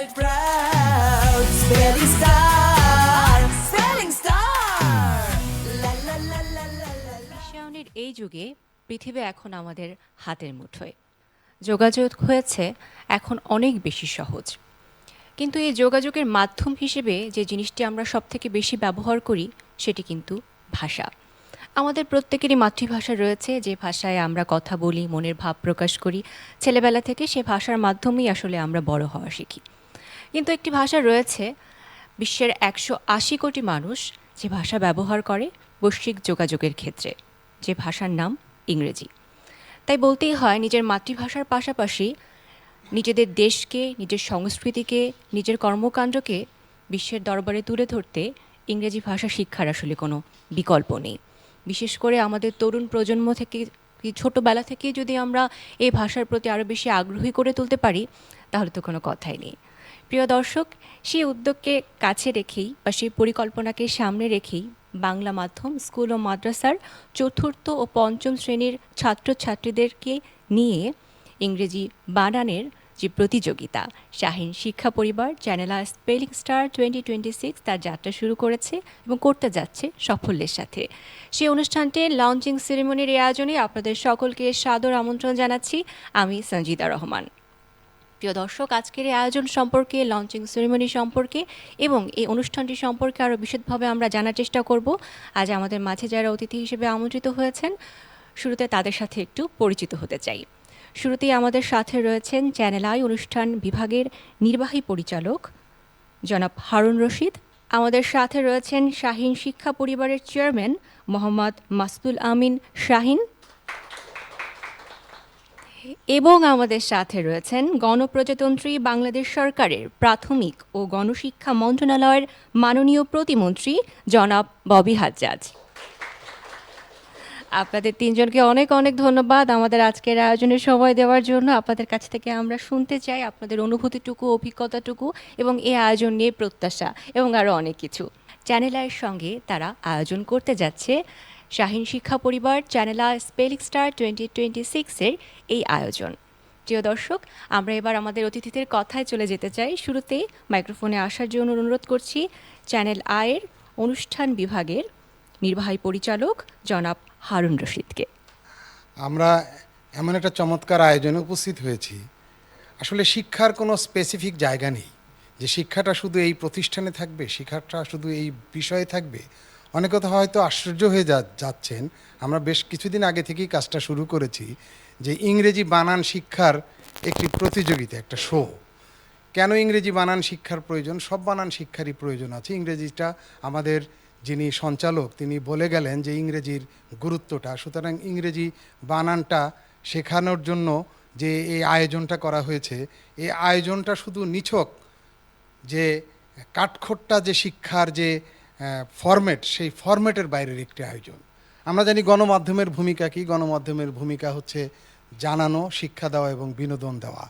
proud. Spelling Star, Spelling Star. La la la la la la. বিশ্বায়নের এই যুগে পৃথিবী এখন আমাদের হাতের মুঠোয়। যোগাযোগ হয়েছে এখন অনেক বেশি সহজ, কিন্তু এই যোগাযোগের মাধ্যম হিসেবে যে জিনিসটি আমরা সবথেকে বেশি ব্যবহার করি সেটি কিন্তু ভাষা। আমাদের প্রত্যেকেরই মাতৃভাষা রয়েছে, যে ভাষায় আমরা কথা বলি, মনের ভাব প্রকাশ করি। ছেলেবেলা থেকে সে ভাষার মাধ্যমেই আসলে আমরা বড় হওয়া শিখি। কিন্তু একটি ভাষা রয়েছে বিশ্বের 180 কোটি মানুষ যে ভাষা ব্যবহার করে বৈশ্বিক যোগাযোগের ক্ষেত্রে, যে ভাষার নাম ইংরেজি। তাই বলতেই হয়, নিজের মাতৃভাষার পাশাপাশি নিজেদের দেশকে, নিজের সংস্কৃতিকে, নিজের কর্মকাণ্ডকে বিশ্বের দরবারে তুলে ধরতে ইংরেজি ভাষা শিক্ষার আসলে কোনো বিকল্প নেই। বিশেষ করে আমাদের তরুণ প্রজন্ম থেকে, ছোটোবেলা থেকেই যদি আমরা এই ভাষার প্রতি আরও বেশি আগ্রহী করে তুলতে পারি, তাহলে তো কোনো কথাই নেই। প্রিয় দর্শক, সেই উদ্যোগকে কাছে রেখেই বা সেই পরিকল্পনাকে সামনে রেখেই বাংলা মাধ্যম স্কুল ও মাদ্রাসার চতুর্থ ও পঞ্চম শ্রেণীর ছাত্রছাত্রীদেরকে নিয়ে ইংরেজি বানানের যে প্রতিযোগিতা, Shaheen Shiksha Parivar channel I spelling star 2026 তার যাত্রা শুরু করেছে এবং করতে যাচ্ছে সাফল্যের সাথে। সেই অনুষ্ঠানটির লঞ্চিং সেরেমনির আয়োজনে আপনাদের সকলকে সাদর আমন্ত্রণ জানাচ্ছি আমি সঞ্জিদা রহমান। প্রিয় দর্শক, আজকের এই আয়োজন সম্পর্কে, লঞ্চিং সেরেমনি সম্পর্কে এবং এই অনুষ্ঠানটি সম্পর্কে আরও বিশদভাবে আমরা জানার চেষ্টা করব। আজ আমাদের মাঝে যারা অতিথি হিসেবে আমন্ত্রিত হয়েছেন, শুরুতে তাদের সাথে একটু পরিচিত হতে চাই। শুরুতেই আমাদের সাথে রয়েছেন চ্যানেল আই অনুষ্ঠান বিভাগের নির্বাহী পরিচালক জনাব হারুন রশিদ। আমাদের সাথে রয়েছেন শাহীন শিক্ষা পরিবারের চেয়ারম্যান মোহাম্মদ মাসুদুল আমিন শাহীন। এবং আমাদের সাথে রয়েছেন গণপ্রজাতন্ত্রী বাংলাদেশ সরকারের প্রাথমিক ও গণশিক্ষা মন্ত্রণালয়ের মাননীয় প্রতিমন্ত্রী জনাব ববি হাজ্জাজ। আপনাদের তিনজনকে অনেক অনেক ধন্যবাদ আমাদের আজকের আয়োজনে সময় দেওয়ার জন্য। আপনাদের কাছ থেকে আমরা শুনতে চাই আপনাদের অনুভূতিটুকু, অভিজ্ঞতাটুকু এবং এই আয়োজন নিয়ে প্রত্যাশা এবং আরও অনেক কিছু। চ্যানেল আইয়ের সঙ্গে তারা আয়োজন করতে যাচ্ছে Shaheen Shiksha Parivar channel I spelling star 2026-এর এই আয়োজন। প্রিয় দর্শক, আমরা এবার আমাদের অতিথিদের কথায় চলে যেতে চাই। শুরুতেই মাইক্রোফোনে আসার জন্য অনুরোধ করছি চ্যানেল আইয়ের অনুষ্ঠান বিভাগের নির্বাহী পরিচালক জনাব হারুন রশিদকে। আমরা এমন একটা চমৎকার আয়োজনে উপস্থিত হয়েছি। আসলে শিক্ষার কোনো স্পেসিফিক জায়গা নেই যে শিক্ষাটা শুধু এই প্রতিষ্ঠানে থাকবে, শিক্ষাটা শুধু এই বিষয়ে থাকবে। অনেকে তো হয়তো আশ্চর্য হয়ে যাচ্ছেন। আমরা বেশ কিছুদিন আগে থেকেই কাজটা শুরু করেছি যে ইংরেজি বানান শিক্ষার একটি প্রতিযোগিতা, একটা শো। কেন ইংরেজি বানান শিক্ষার প্রয়োজন? সব বানান শিক্ষারই প্রয়োজন আছে। ইংরেজিটা আমাদের যিনি সঞ্চালক তিনি বলে গেলেন যে ইংরেজির গুরুত্বটা, সুতরাং ইংরেজি বানানটা শেখানোর জন্য যে এই আয়োজনটা করা হয়েছে, এই আয়োজনটা শুধু নিছক যে কাঠখোট্টা যে শিক্ষার যে ফরম্যাট, সেই ফরম্যাটের বাইরের একটি আয়োজন। আমরা জানি গণমাধ্যমের ভূমিকা কী। গণমাধ্যমের ভূমিকা হচ্ছে জানানো, শিক্ষা দেওয়া এবং বিনোদন দেওয়া।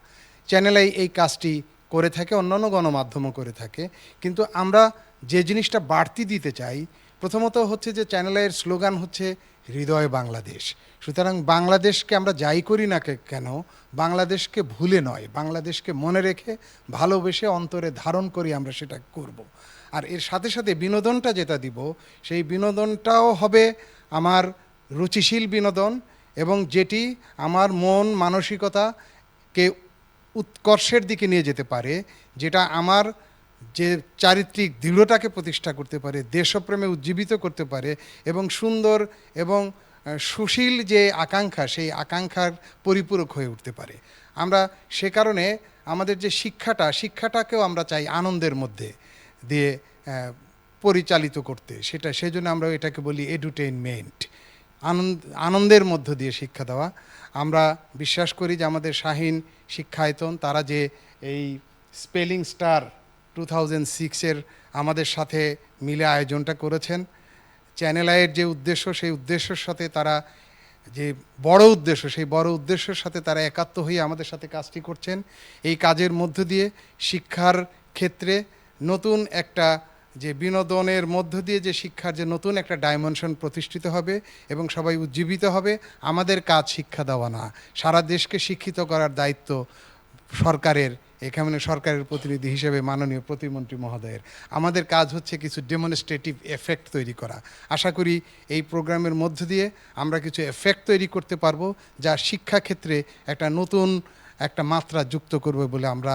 চ্যানেলে এই কাজটি করে থাকে, অন্যান্য গণমাধ্যমও করে থাকে। কিন্তু আমরা যে জিনিসটা বাড়তি দিতে চাই, প্রথমত হচ্ছে যে চ্যানেলের স্লোগান হচ্ছে হৃদয় বাংলাদেশ। সুতরাং বাংলাদেশকে আমরা যাই করি না কেন, বাংলাদেশকে ভুলে নয়, বাংলাদেশকে মনে রেখে ভালোবেসে অন্তরে ধারণ করি আমরা সেটা করব। আর এর সাথে সাথে বিনোদনটা যেটা দিব, সেই বিনোদনটাও হবে আমার রুচিশীল বিনোদন এবং যেটি আমার মন মানসিকতাকে উৎকর্ষের দিকে নিয়ে যেতে পারে, যেটা আমার যে চারিত্রিক দৃঢ়তাকে প্রতিষ্ঠা করতে পারে, দেশপ্রেমে উজ্জীবিত করতে পারে এবং সুন্দর এবং সুশীল যে আকাঙ্ক্ষা, সেই আকাঙ্ক্ষার পরিপূরক হয়ে উঠতে পারে। আমরা সে কারণে আমাদের যে শিক্ষাটাকেও আমরা চাই আনন্দের মধ্যে দিয়ে পরিচালিত করতে। সেজন্য আমরা এটাকে বলি এডুটেইনমেন্ট, আনন্দের মধ্য দিয়ে শিক্ষা দেওয়া। আমরা বিশ্বাস করি যে আমাদের শাহীন শিক্ষায়তন তারা যে এই স্পেলিং স্টার 2006-এর আমাদের সাথে মিলে আয়োজনটা করেছেন, চ্যানেল আইয়ের যে উদ্দেশ্য, সেই উদ্দেশ্যের সাথে তারা যে বড় উদ্দেশ্য, সেই বড় উদ্দেশ্যের সাথে তারা একাত্ম হয়ে আমাদের সাথে কাজটি করছেন। এই কাজের মধ্য দিয়ে শিক্ষার ক্ষেত্রে নতুন একটা যে বিনোদনের মধ্য দিয়ে যে শিক্ষার যে নতুন একটা ডাইমেনশন প্রতিষ্ঠিত হবে এবং সবাই উজ্জীবিত হবে। আমাদের কাজ শিক্ষা দেওয়া না, সারা দেশকে শিক্ষিত করার দায়িত্ব সরকারের এখানে সরকারের প্রতিনিধি হিসেবে মাননীয় প্রতিমন্ত্রী মহোদয়ের। আমাদের কাজ হচ্ছে কিছু ডেমনস্ট্রেটিভ এফেক্ট তৈরি করা। আশা করি এই প্রোগ্রামের মধ্য দিয়ে আমরা কিছু এফেক্ট তৈরি করতে পারবো, যা শিক্ষাক্ষেত্রে একটা নতুন একটা মাত্রা যুক্ত করবে বলে আমরা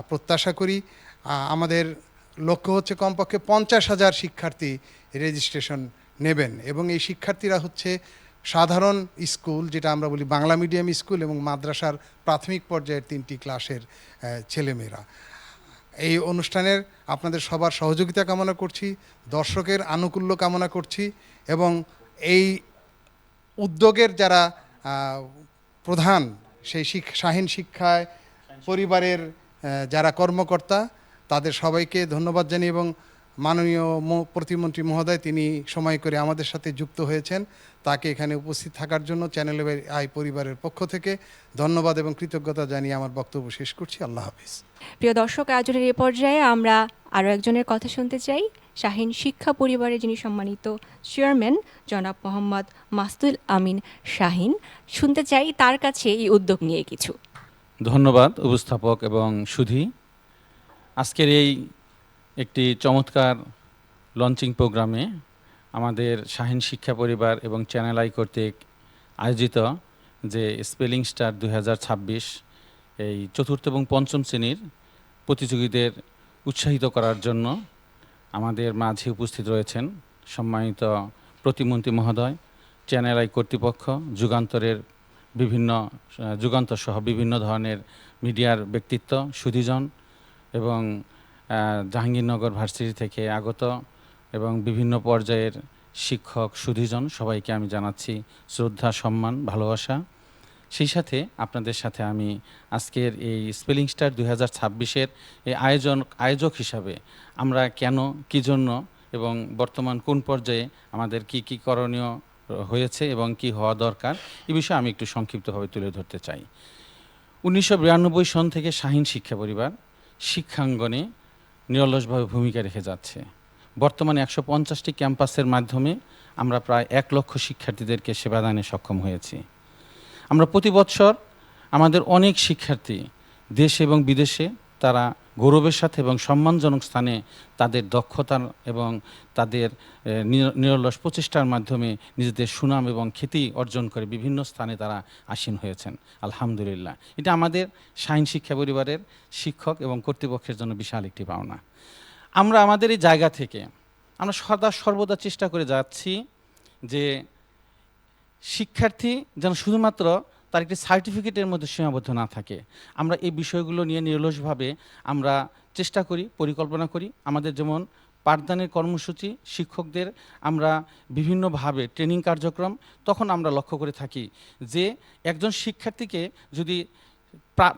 প্রত্যাশা করি। আমাদের লক্ষ্য হচ্ছে কমপক্ষে 50,000 শিক্ষার্থী রেজিস্ট্রেশন নেবেন, এবং এই শিক্ষার্থীরা হচ্ছে সাধারণ স্কুল, যেটা আমরা বলি বাংলা মিডিয়াম স্কুল, এবং মাদ্রাসার প্রাথমিক পর্যায়ের 3টি ক্লাসের ছেলেমেয়েরা। এই অনুষ্ঠানের আপনাদের সবার সহযোগিতা কামনা করছি, দর্শকের আনুকূল্য কামনা করছি, এবং এই উদ্যোগের যারা প্রধান, সেই শাহীন শিক্ষায় পরিবারের যারা কর্মকর্তা, তাদের সবাইকে ধন্যবাদ জানিয়ে, এবং মাননীয় প্রতিমন্ত্রী মহোদয় তিনি সময় করে আমাদের সাথে যুক্ত হয়েছেন, তাকে এখানে উপস্থিত থাকার জন্য চ্যানেল আই পরিবারের পক্ষ থেকে ধন্যবাদ এবং কৃতজ্ঞতা জানিয়ে আমার বক্তব্য শেষ করছি। আল্লাহ হাফিজ। প্রিয় দর্শক, আয়োজনের এ পর্যায়ে আমরা আরও একজনের কথা শুনতে চাই। শাহীন শিক্ষা পরিবারের যিনি সম্মানিত চেয়ারম্যান জনাব মোহাম্মদ মাসুদুল আমিন শাহীন, শুনতে চাই তার কাছে এই উদ্যোগ নিয়ে কিছু। ধন্যবাদ উপস্থাপক এবং সুধী। আজকের এই একটি চমৎকার লঞ্চিং প্রোগ্রামে আমাদের শাহীন শিক্ষা পরিবার এবং চ্যানেল আই কর্তৃক আয়োজিত যে স্পেলিং স্টার 2026 এই 4র্থ এবং 5ম শ্রেণীর প্রতিযোগীদের উৎসাহিত করার জন্য আমাদের মাঝে উপস্থিত রয়েছেন সম্মানিত প্রতিমন্ত্রী মহোদয়, চ্যানেল আই কর্তৃপক্ষ, যুগান্তর সহ বিভিন্ন ধরনের মিডিয়ার ব্যক্তিত্ব, সুধীজন এবং জাহাঙ্গীরনগর ভার্সিটি থেকে আগত এবং বিভিন্ন পর্যায়ের শিক্ষক সুধীজন, সবাইকে আমি জানাচ্ছি শ্রদ্ধা, সম্মান, ভালোবাসা। সেই সাথে আপনাদের সাথে আমি আজকের এই স্পেলিং স্টার 2026-এর এই আয়োজক হিসাবে আমরা কেন, কী জন্য এবং বর্তমান কোন পর্যায়ে আমাদের কি কি করণীয় হয়েছে এবং কি হওয়া দরকার, এই বিষয়ে আমি একটু সংক্ষিপ্তভাবে তুলে ধরতে চাই। 1992 সন থেকে শাহীন শিক্ষা পরিবার শিক্ষাঙ্গনে নিরলসভাবে ভূমিকা রেখে যাচ্ছে। বর্তমানে 150টি ক্যাম্পাসের মাধ্যমে আমরা প্রায় 1 লক্ষ শিক্ষার্থীদেরকে সেবাদানে সক্ষম হয়েছি। আমরা প্রতি বছর আমাদের অনেক শিক্ষার্থী দেশে এবং বিদেশে তারা গৌরবের সাথে এবং সম্মানজনক স্থানে তাদের দক্ষতা এবং তাদের নিরলস প্রচেষ্টার মাধ্যমে নিজেদের সুনাম এবং খ্যাতি অর্জন করে বিভিন্ন স্থানে তারা আসীন হয়েছেন। আলহামদুলিল্লাহ, এটা আমাদের শাহীন শিক্ষা পরিবারের শিক্ষক এবং কর্তৃপক্ষের জন্য বিশাল একটি পাওনা। আমরা আমাদের এই জায়গা থেকে আমরা সর্বদা চেষ্টা করে যাচ্ছি যে শিক্ষার্থী যেন শুধুমাত্র তার একটি সার্টিফিকেটের মধ্যে সীমাবদ্ধ না থাকে। আমরা এই বিষয়গুলো নিয়ে নিরলসভাবে আমরা চেষ্টা করি, পরিকল্পনা করি। আমাদের যেমন পাঠদানের কর্মসূচি, শিক্ষকদের আমরা বিভিন্নভাবে ট্রেনিং কার্যক্রম, তখন আমরা লক্ষ্য করে থাকি যে একজন শিক্ষার্থীকে যদি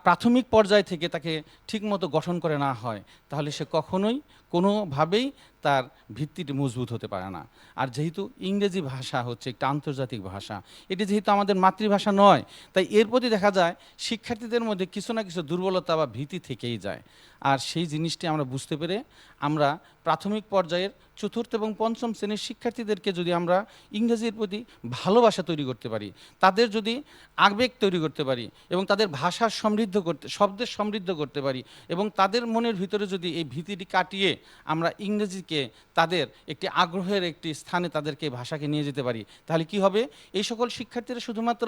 প্রাথমিক পর্যায় থেকে তাকে ঠিকমতো গঠন করে না হয়, তাহলে সে কখনোই কোনোভাবেই তার ভিত্তিটি মজবুত হতে পারে না। আর যেহেতু ইংরেজি ভাষা হচ্ছে একটা আন্তর্জাতিক ভাষা, এটি যেহেতু আমাদের মাতৃভাষা নয়, তাই এর প্রতি দেখা যায় শিক্ষার্থীদের মধ্যে কিছু না কিছু দুর্বলতা বা ভীতি থেকেই যায়। আর সেই জিনিসটি আমরা বুঝতে পেরে আমরা প্রাথমিক পর্যায়ের 4র্থ এবং 5ম শ্রেণীর শিক্ষার্থীদেরকে যদি আমরা ইংরেজির প্রতি ভালোবাসা তৈরি করতে পারি, তাদের যদি আবেগ তৈরি করতে পারি এবং তাদের ভাষার শব্দের সমৃদ্ধ করতে পারি এবং তাদের মনের ভিতরে যদি এই ভীতিটি কাটিয়ে আমরা ইংরেজিকে তাদের একটি আগ্রহের একটি স্থানে তাদেরকে ভাষাকে নিয়ে যেতে পারি, তাহলে কি হবে? এই সকল শিক্ষার্থীরা শুধুমাত্র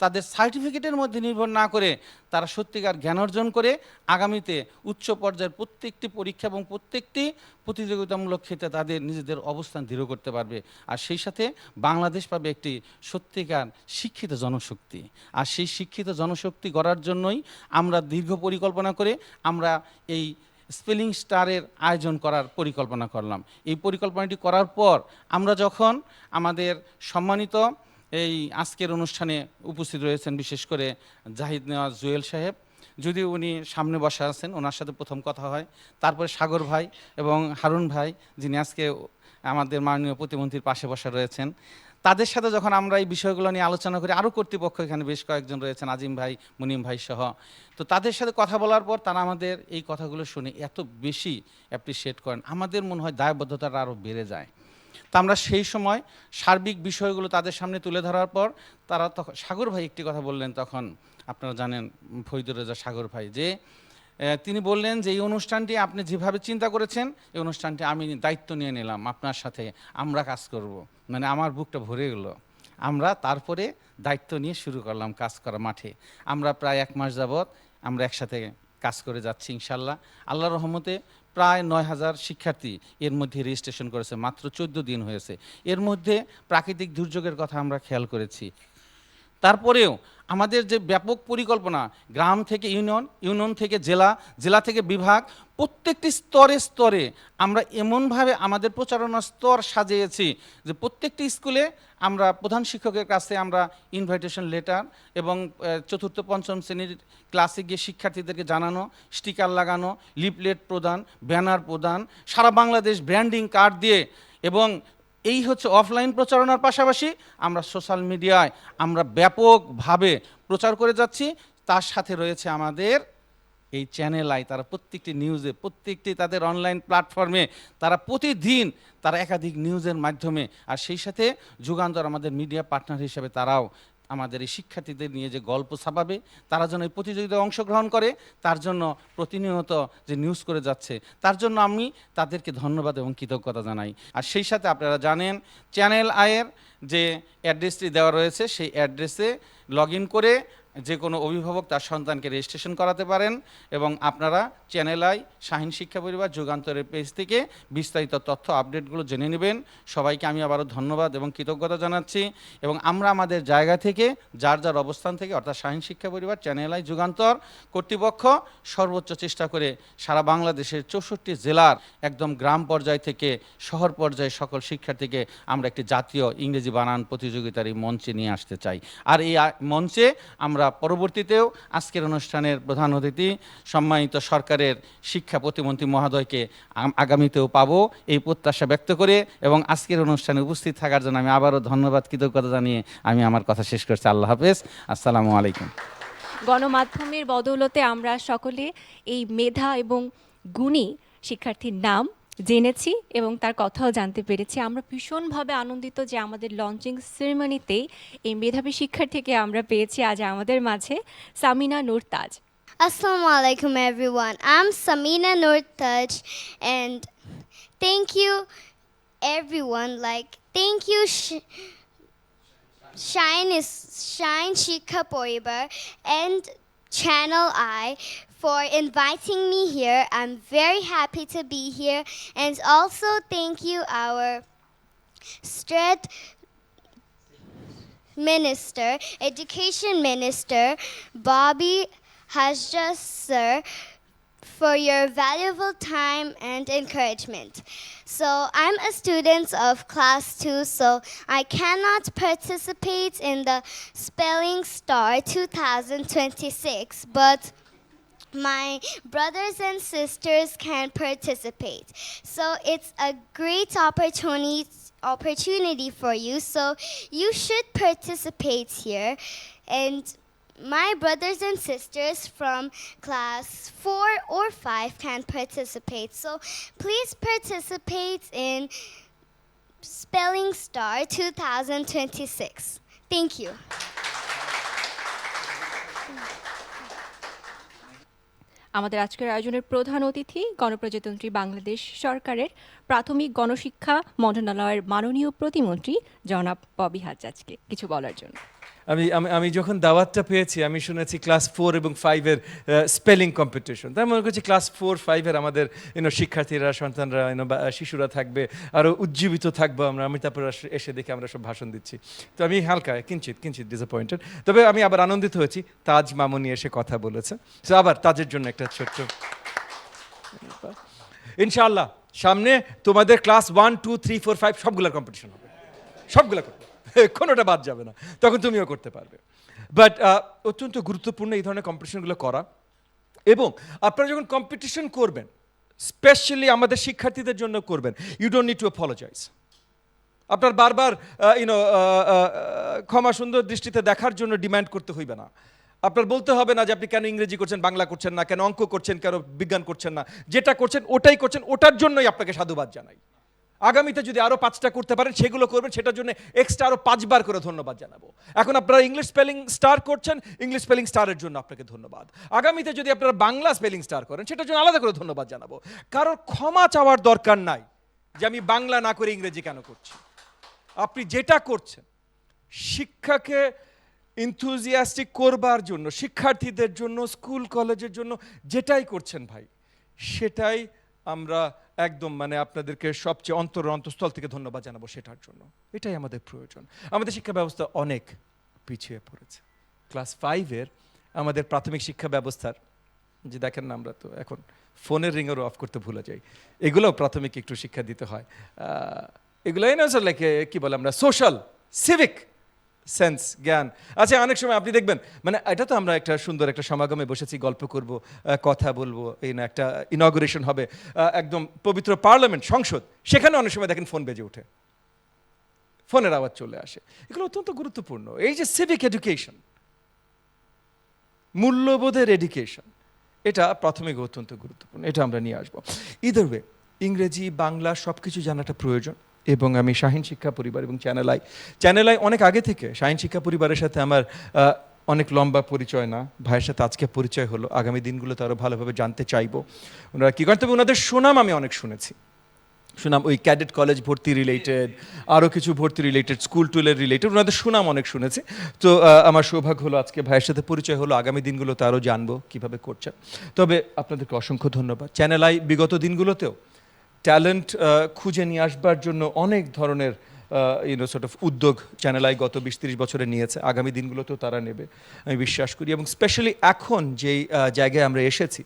তাদের সার্টিফিকেটের মধ্যে নির্ভর না করে তারা সত্যিকার জ্ঞান অর্জন করে আগামীতে উচ্চ পর্যায়ের প্রত্যেকটি পরীক্ষা এবং প্রত্যেকটি প্রতিযোগিতামূলক ক্ষেত্রে তাদের নিজেদের অবস্থান দৃঢ় করতে পারবে। আর সেই সাথে বাংলাদেশ পাবে একটি সত্যিকার শিক্ষিত জনশক্তি। আর সেই শিক্ষিত জনশক্তি গড়ার জন্যই আমরা দীর্ঘ পরিকল্পনা করে আমরা এই স্পেলিং স্টারের আয়োজন করার পরিকল্পনা করলাম। এই পরিকল্পনাটি করার পর আমরা যখন আমাদের সম্মানিত এই আজকের অনুষ্ঠানে উপস্থিত রয়েছেন বিশেষ করে জাহিদ নেওয়াজ জুয়েল সাহেব, যদি উনি সামনে বসা আছেন, ওনার সাথে প্রথম কথা হয়, তারপরে সাগর ভাই এবং হারুন ভাই যিনি আজকে আমাদের মাননীয় প্রতিমন্ত্রীর পাশে বসা রয়েছেন, তাদের সাথে যখন আমরা এই বিষয়গুলো নিয়ে আলোচনা করি, আরও কর্তৃপক্ষ এখানে বেশ কয়েকজন রয়েছেন, আজিম ভাই, মুনিম ভাই সহ, তো তাদের সাথে কথা বলার পর তারা আমাদের এই কথাগুলো শুনে এত বেশি অ্যাপ্রিসিয়েট করেন, আমাদের মনে হয় দায়বদ্ধতাটা আরও বেড়ে যায়। তা আমরা সেই সময় সার্বিক বিষয়গুলো তাদের সামনে তুলে ধরার পর তারা তখন সাগর ভাই একটি কথা বললেন, তখন আপনারা জানেন ফরিদুর রেজা সাগর ভাই, যে তিনি বললেন যে এই অনুষ্ঠানটি আপনি যেভাবে চিন্তা করেছেন এই অনুষ্ঠানটি আমি দায়িত্ব নিয়ে নিলাম, আপনার সাথে আমরা কাজ করব। মানে আমার বুকটা ভরে গেল। আমরা তারপরে দায়িত্ব নিয়ে শুরু করলাম কাজ করা মাঠে। আমরা প্রায় 1 মাস যাবৎ আমরা একসাথে কাজ করে যাচ্ছি ইনশাল্লাহ। আল্লাহর রহমতে প্রায় 9,000 শিক্ষার্থী এর মধ্যে রেজিস্ট্রেশন করেছে, মাত্র 14 দিন হয়েছে। এর মধ্যে প্রাকৃতিক দুর্যোগের কথা আমরা খেয়াল করেছি। তারপরেও আমাদের যে ব্যাপক পরিকল্পনা, গ্রাম থেকে ইউনিয়ন, ইউনিয়ন থেকে জেলা, জেলা থেকে বিভাগ, প্রত্যেকটি স্তরে স্তরে আমরা এমনভাবে আমাদের প্রচারণার স্তর সাজিয়েছি যে প্রত্যেকটি স্কুলে আমরা প্রধান শিক্ষকের কাছে আমরা ইনভাইটেশন লেটার এবং 4র্থ-5ম শ্রেণীর ক্লাসে গিয়ে শিক্ষার্থীদেরকে জানানো, স্টিকার লাগানো, লিফলেট প্রদান, ব্যানার প্রদান, সারা বাংলাদেশ ব্র্যান্ডিং কার্ড দিয়ে, এবং এই হচ্ছে অফলাইন প্রচারণার পাশাপাশি আমরা সোশ্যাল মিডিয়ায় আমরা ব্যাপকভাবে প্রচার করে যাচ্ছি। তার সাথে রয়েছে আমাদের এই চ্যানেল আই, তারা প্রত্যেকটি নিউজে, প্রত্যেকটি তাদের অনলাইন প্ল্যাটফর্মে তারা প্রতিদিন তারা একাধিক নিউজের মাধ্যমে, আর সেই সাথে যুগান্তর আমাদের মিডিয়া পার্টনার হিসেবে তারাও আমাদের এই শিক্ষার্থীদের নিয়ে যে গল্প ছাপাবে, তারা যেন এই প্রতিযোগিতায় অংশগ্রহণ করে, তার জন্য প্রতিনিয়ত যে নিউজ করে যাচ্ছে, তার জন্য আমি তাদেরকে ধন্যবাদ এবং কৃতজ্ঞতা জানাই। আর সেই সাথে আপনারা জানেন চ্যানেল আয়ের যে অ্যাড্রেসটি দেওয়া রয়েছে, সেই অ্যাড্রেসে লগ ইন করে যে কোনো অভিভাবক তার সন্তানকে রেজিস্ট্রেশন করাতে পারেন, এবং আপনারা চ্যানেল আই, শাহীন শিক্ষা পরিবার, যুগান্তরের পেজ থেকে বিস্তারিত তথ্য আপডেটগুলো জেনে নেবেন। সবাইকে আমি আবারও ধন্যবাদ এবং কৃতজ্ঞতা জানাচ্ছি, এবং আমরা আমাদের জায়গা থেকে যার যার অবস্থান থেকে, অর্থাৎ শাহীন শিক্ষা পরিবার, চ্যানেল আই, যুগান্তর কর্তৃপক্ষ সর্বোচ্চ চেষ্টা করে সারা বাংলাদেশের 64 জেলার একদম গ্রাম পর্যায় থেকে শহর পর্যায়ে সকল শিক্ষার্থীকে আমরা একটি জাতীয় ইংরেজি বানান প্রতিযোগিতার এই মঞ্চে নিয়ে আসতে চাই। আর এই মঞ্চে আমরা পরবর্তীতেও আজকের অনুষ্ঠানের প্রধান অতিথি সম্মানিত সরকারের শিক্ষা প্রতিমন্ত্রী মহোদয়কে আগামীতেও পাবো এই প্রত্যাশা ব্যক্ত করে, এবং আজকের অনুষ্ঠানে উপস্থিত থাকার জন্য আমি আবারও ধন্যবাদ কৃতজ্ঞতা জানিয়ে আমি আমার কথা শেষ করছি। আল্লাহ হাফেজ, আসসালামু আলাইকুম। গণমাধ্যমের বদৌলতে আমরা সকলে এই মেধা এবং গুণী শিক্ষার্থীর নাম জেনেছি এবং তার কথাও জানতে পেরেছি। আমরা ভীষণভাবে আনন্দিত যে আমাদের লঞ্চিং সেরেমনিতেই এই মেধাবী শিক্ষার্থীকে আমরা পেয়েছি আজ আমাদের মাঝে, সামিনা নূর তাজ। Assalamu alaikum everyone. I'm Samina Nur Taj, and thank you everyone. Thank you Shine Shikha Poribar and Channel I for inviting me here. I'm very happy to be here, and also thank you our STRED Minister, Education Minister Bobby Hajjas sir, for your valuable time and encouragement. So I'm a student of class 2, so I cannot participate in the Spelling Star 2026, but my brothers and sisters can participate. So it's a great opportunity for you, so you should participate here. And my brothers and sisters from class 4 or 5 can participate. So please participate in Spelling Star 2026. Thank you. আমাদের আজকের আয়োজনের প্রধান অতিথি গণপ্রজাতন্ত্রী বাংলাদেশ সরকারের প্রাথমিক গণশিক্ষা মন্ত্রণালয়ের মাননীয় প্রতিমন্ত্রী জনাব ববি হাজ্জাজকে কিছু বলার জন্য। আমি যখন দাওয়াতটা পেয়েছি, আমি শুনেছি ক্লাস 4 এবং 5-এর স্পেলিং কম্পিটিশন। তাই মনে করছি ক্লাস 4-5-এর আমাদের শিক্ষার্থীরা, সন্তানরা, শিশুরা থাকবে, আরও উজ্জীবিত থাকবো আমি তারপর এসে দেখে আমরা সব ভাষণ দিচ্ছি। তো আমি হালকা কিঞ্চিত ডিসঅ্যাপয়েন্টেড, তবে আমি আবার আনন্দিত হয়েছি তাজ মামুনি এসে কথা বলেছে। তো আবার তাজের জন্য একটা ছোট্ট ইনশাআল্লাহ সামনে তোমাদের ক্লাস 1, 2, 3, 4, 5 সবগুলোর কম্পিটিশন হবে, সবগুলো করবে, কোনোটা বাদ যাবে না, তখন তুমিও করতে পারবে। বাট অত্যন্ত গুরুত্বপূর্ণ এই ধরনের কম্পিটিশনগুলো করা, এবং আপনারা যখন কম্পিটিশন করবেন, স্পেশালি আমাদের শিক্ষার্থীদের জন্য করবেন, you don't need to apologise. আপনার বারবার ক্ষমা সুন্দর দৃষ্টিতে দেখার জন্য ডিমান্ড করতে হইবে না। আপনার বলতে হবে না যে আপনি কেন ইংরেজি করছেন, বাংলা করছেন না, কেন অঙ্ক করছেন, কেন বিজ্ঞান করছেন না। যেটা করছেন ওটাই করছেন, ওটার জন্যই আপনাকে সাধুবাদ জানাই। আগামীতে যদি আরও 5টা করতে পারেন সেগুলো করবেন, সেটার জন্য এক্সট্রা আরও 5বার করে ধন্যবাদ জানাবো। এখন আপনারা ইংলিশ স্পেলিং স্টার করছেন, ইংলিশ স্পেলিং স্টারের জন্য আপনাকে ধন্যবাদ। আগামীতে যদি আপনারা বাংলা স্পেলিং স্টার করেন সেটার জন্য আলাদা করে ধন্যবাদ জানাবো। কারোর ক্ষমা চাওয়ার দরকার নাই যে আমি বাংলা না করে ইংরেজি কেন করছি। আপনি যেটা করছেন শিক্ষাকে ইনথুজিয়াস্টিক করবার জন্য, শিক্ষার্থীদের জন্য, স্কুল কলেজের জন্য যেটাই করছেন ভাই, সেটাই আমরা একদম মানে আপনাদেরকে সবচেয়ে অন্তঃস্থল থেকে ধন্যবাদ জানাবো সেটার জন্য। এটাই আমাদের প্রয়োজন। আমাদের শিক্ষা ব্যবস্থা অনেক পিছিয়ে পড়েছে। ক্লাস 5-এর আমাদের প্রাথমিক শিক্ষা ব্যবস্থার যে দেখেন না, আমরা তো এখন ফোনের রিংয়েরও অফ করতে ভুলে যাই, এগুলোও প্রাথমিক একটু শিক্ষা দিতে হয়। এগুলো লাইক কি বলে আমরা সোশ্যাল সিভিক সেন্স, জ্ঞান। আচ্ছা, অনেক সময় আপনি দেখবেন মানে এটা তো আমরা একটা সুন্দর একটা সমাগমে বসেছি, গল্প করব, কথা বলবো, এই না একটা ইনঅগুরেশন হবে, একদম পবিত্র পার্লামেন্ট, সংসদ, সেখানে অনেক সময় দেখেন ফোন বেজে ওঠে, ফোনের আওয়াজ চলে আসে। এগুলো অত্যন্ত গুরুত্বপূর্ণ। এই যে সিভিক এডুকেশন, মূল্যবোধের এডুকেশন, এটা প্রাথমিক অত্যন্ত গুরুত্বপূর্ণ। এটা আমরা নিয়ে আসবো। ইদার ওয়ে ইংরেজি, বাংলা সব কিছু জানাটা প্রয়োজন। এবং আমি শাহীন শিক্ষা পরিবার এবং চ্যানেল আই অনেক আগে থেকে শাহীন শিক্ষা পরিবারের সাথে আমার অনেক লম্বা পরিচয় না, ভাইয়ের সাথে আজকে পরিচয় হলো। আগামী দিনগুলোতে আরও ভালোভাবে জানতে চাইবো ওনারা কী করেন। তবে ওনাদের সুনাম আমি অনেক শুনেছি, সুনাম ওই ক্যাডেট কলেজ ভর্তি রিলেটেড, আরও কিছু ভর্তি রিলেটেড, স্কুল টুলের রিলেটেড, ওনাদের সুনাম অনেক শুনেছি। তো আমার সৌভাগ্য হলো আজকে ভাইয়ের সাথে পরিচয় হলো। আগামী দিনগুলোতে আরও জানবো কীভাবে করছেন। তবে আপনাদেরকে অসংখ্য ধন্যবাদ। চ্যানেল আই বিগত দিনগুলোতেও ট্যালেন্ট খুঁজে নিয়ে আসবার জন্য অনেক ধরনের উদ্যোগ চ্যানেল আই গত 20-30 বছরে নিয়েছে। আগামী দিনগুলোতেও তারা নেবে আমি বিশ্বাস করি। এবং স্পেশালি এখন যেই জায়গায় আমরা এসেছি,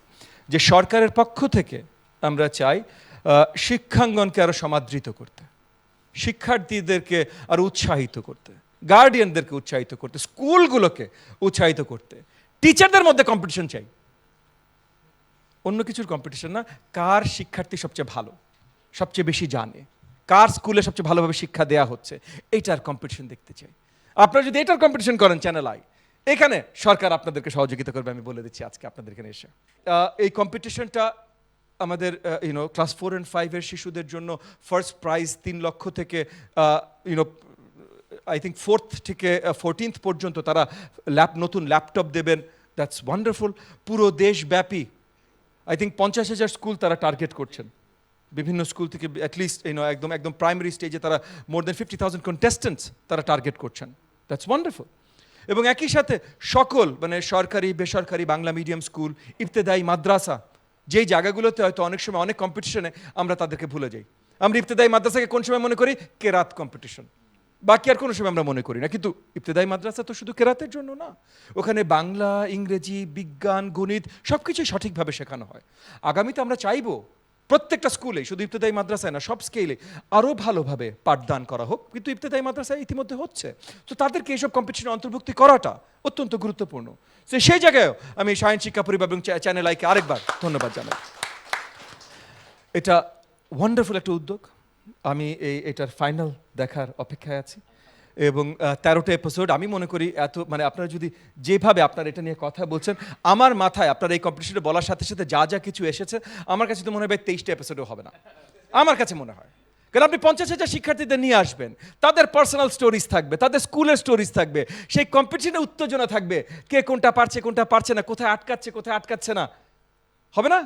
যে সরকারের পক্ষ থেকে আমরা চাই শিক্ষাঙ্গনকে আরও সমাদৃত করতে, শিক্ষার্থীদেরকে আরও উৎসাহিত করতে, গার্ডিয়ানদেরকে উৎসাহিত করতে, স্কুলগুলোকে উৎসাহিত করতে। টিচারদের মধ্যে কম্পিটিশন চাই, অন্য কিছুর কম্পিটিশন না। কার শিক্ষার্থী সবচেয়ে ভালো, সবচেয়ে বেশি জানে, কার স্কুলে সবচেয়ে ভালোভাবে শিক্ষা দেওয়া হচ্ছে, এইটার কম্পিটিশন দেখতে চাই। আপনারা যদি এটার কম্পিটিশন করেন চ্যানেল আই, এখানে সরকার আপনাদেরকে সহযোগিতা করবে, আমি বলে দিচ্ছি আজকে আপনাদের এখানে এসে। এই কম্পিটিশনটা আমাদের ক্লাস 4 and 5-এর শিশুদের জন্য ফার্স্ট প্রাইজ 3 লক্ষ থেকে আই থিঙ্ক 4th থেকে 14th পর্যন্ত তারা নতুন ল্যাপটপ দেবেন। That's wonderful. পুরো দেশব্যাপী আই থিঙ্ক 50,000 স্কুল তারা টার্গেট করছেন। বিভিন্ন স্কুল থেকে অ্যাটলিস্ট একদম প্রাইমারি স্টেজে তারা মোর দেন 50,000 কন্টেস্টেন্টস তারা টার্গেট করছেন। That's wonderful. এবং একই সাথে সকল মানে সরকারি, বেসরকারি, বাংলা মিডিয়াম স্কুল, ইবতেদায়ী মাদ্রাসা, যেই জায়গাগুলোতে হয়তো অনেক সময় অনেক কম্পিটিশনে আমরা তাদেরকে ভুলে যাই। আমরা ইবতেদায়ী মাদ্রাসাকে কোন সময় মনে করি? কেরাত কম্পিটিশন, বাকি আর কোনো সময় আমরা মনে করি না। কিন্তু ইবতেদায়ী মাদ্রাসা তো শুধু কেরাতের জন্য না, ওখানে বাংলা, ইংরেজি, বিজ্ঞান, গণিত সব কিছুই সঠিকভাবে শেখানো হয়। আগামীতে আমরা চাইবো প্রত্যেকটা স্কুলে, শুধু ইবতেদায়ী মাদ্রাসায় না, সব স্কেলে আরও ভালোভাবে পাঠদান করা হোক। কিন্তু ইবতেদায়ী মাদ্রাসায় ইতিমধ্যে হচ্ছে, তো তাদেরকে এইসব কম্পিটিশনে অন্তর্ভুক্তি করাটা অত্যন্ত গুরুত্বপূর্ণ। তো সেই জায়গায়ও আমি শাহীন শিক্ষা পরিবার এবং চ্যানেল আইকে আরেকবার ধন্যবাদ জানাই। এটা ওয়ান্ডারফুল একটা উদ্যোগ। আমি এটার ফাইনাল দেখার অপেক্ষায় আছি। এবং 13টা এপিসোড আমি মনে করি মানে আপনারা যদি যেভাবে আপনারা এটা নিয়ে কথা বলছেন, আমার মাথায় আপনারা এই কম্পিটিশনে বলার সাথে সাথে যা কিছু এসেছে, আমার কাছে তো মনে হয় 23টা এপিসোডও হবে না, আমার কাছে মনে হয়। কারণ আপনি 50,000 শিক্ষার্থীদের নিয়ে আসবেন, তাদের পার্সোনাল স্টোরিজ থাকবে, তাদের স্কুলের স্টোরিজ থাকবে, সেই কম্পিটিশনে উত্তেজনা থাকবে, কে কোনটা পারছে কোনটা পারছে না, কোথায় আটকাচ্ছে না, হবে না?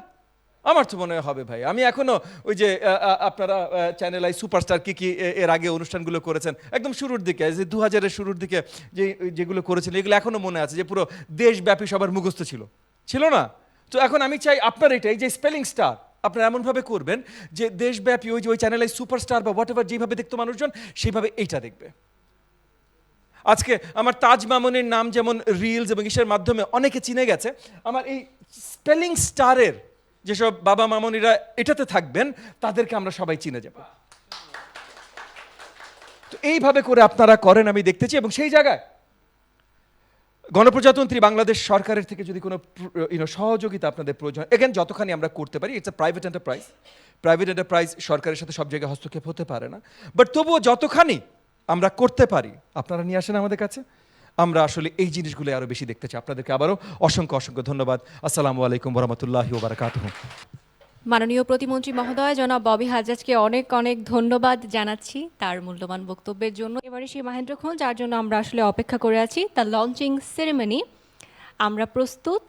আমার তো মনে হবে ভাই। আমি এখনো ওই যে আপনারা চ্যানেল আই সুপারস্টার কি এর আগে অনুষ্ঠানগুলো করেছেন একদম শুরুর দিকে, যে 2000-এর শুরুর দিকে যেগুলো করেছিলেন, এগুলো এখনো মনে আছে, যে পুরো দেশব্যাপী সবার মুখস্থ ছিল না? তো এখন আমি চাই আপনার এই যে স্পেলিং স্টার আপনারা এমনভাবে করবেন যে দেশব্যাপী ওই চ্যানেল আই সুপারস্টার বা হোয়াট এভার যেভাবে দেখতো মানুষজন, সেইভাবে এইটা দেখবে। আজকে আমার তাজ মামুনের নাম যেমন রিলস এবং ইসের মাধ্যমে অনেকে চিনে গেছে, আমার এই স্পেলিং স্টারের যেসব বাবা মামনিরা এটাতে থাকবেন, তাদেরকে আমরা সবাই চিনে যাব। তো এইভাবে করে আপনারা করেন, আমি দেখতেছি। এবং সেই জায়গায় গণপ্রজাতন্ত্রী বাংলাদেশ সরকারের থেকে যদি কোনো সহযোগিতা আপনাদের প্রয়োজন, এখানে যতখানি আমরা করতে পারি, ইটস আ প্রাইভেট এন্টারপ্রাইজ, সরকারের সাথে সব জায়গায় হস্তক্ষেপ হতে পারে না, বাট তবুও যতখানি আমরা করতে পারি আপনারা নিয়ে আসেন আমাদের কাছে। আমরা আসলে এই জিনিসগুলো আরো বেশি দেখতে চাই। আপনাদেরকে আবারও অসংখ্য ধন্যবাদ। আসসালামু আলাইকুম ওয়া রাহমাতুল্লাহি ওয়া বারাকাতুহু। মাননীয় প্রতিমন্ত্রী মহোদয় জনাব ববি হাজ্জাজকে অনেক অনেক ধন্যবাদ জানাচ্ছি তার মূল্যবান বক্তব্যের জন্য। এবারে সেই মাহেন্দ্রক্ষণ যার জন্য আমরা আসলে অপেক্ষা করে আছি, তার লঞ্চিং সেরেমনি। আমরা প্রস্তুত।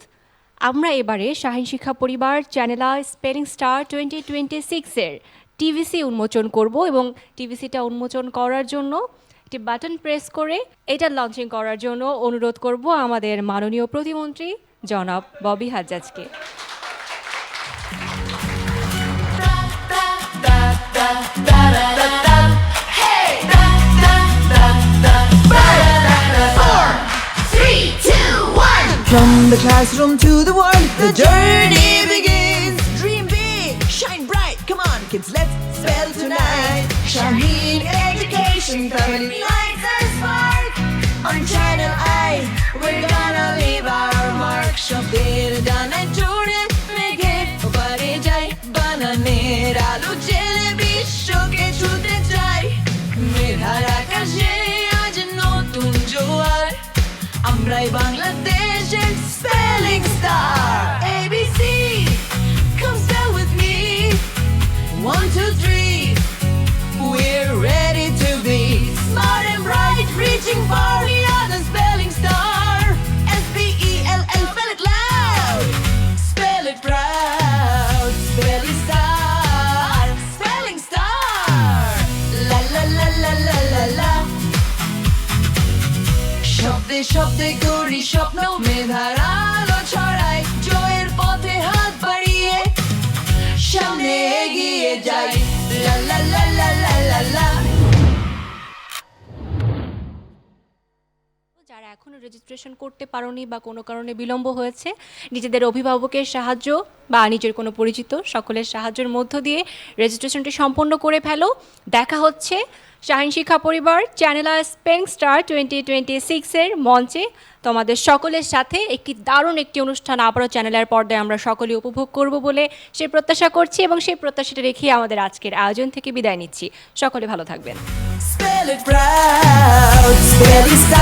আমরা এবারে Shaheen Shiksha Parivar channel I spelling star 2026-এর টিভিসি উন্মোচন করব এবং টিভিসিটা উন্মোচন করার জন্য একটি বাটন প্রেস করে এটা লঞ্চিং করার জন্য অনুরোধ করব আমাদের মাননীয় প্রতিমন্ত্রী জনাব Bobby হাজ্জাজকে। From the classroom to the world, the journey begins. Dream big, shine bright. Come on, kids, let's spell tonight. Shaheen Education Family lights a spark. On Channel I, we're gonna leave our mark. শব্দের ডানা জুড়ে মেঘে ওপারে যাই, বানানের আলো জেলে বিশ্বকে ছুঁতে চাই। মেধার আকাশে আজ নতুন জোয়ার, আমরাই বাংলাদেশের spelling star. ABC, come spell with me. 1, 2, 3, we're ready to be smart and bright, reaching far. We are the spelling star. SPELL, spell it loud, spell it proud. Spelling star, spelling star. La la la la la la la. শব্দে শব্দে গড়ি স্বপ্ন, মেধার আলো ছড়াই, জয়ের পথে হাত বাড়িয়ে সামনে এগিয়ে যাই। লা লা লা লা লা লা লা। যারা এখনো রেজিস্ট্রেশন করতে পারোনি বা কোনো কারণে বিলম্ব হয়েছে, নিজেদের অভিভাবকের সাহায্য বা নিজের কোনো পরিচিত সকলের সাহায্যের মধ্য দিয়ে রেজিস্ট্রেশনটি সম্পন্ন করে ফেলো। দেখা হচ্ছে Shaheen Shiksha Parivar channel I spelling star 2026-এর মঞ্চে তোমাদের সকলের সাথে একটি দারুণ একটি অনুষ্ঠান আবারও চ্যানেলের পর্দায় আমরা সকলে উপভোগ করব বলে সে প্রত্যাশা করছি এবং সেই প্রত্যাশাটা রেখে আমাদের আজকের আয়োজন থেকে বিদায় নিচ্ছি। সকলে ভালো থাকবেন। Spell it proud, spelling star.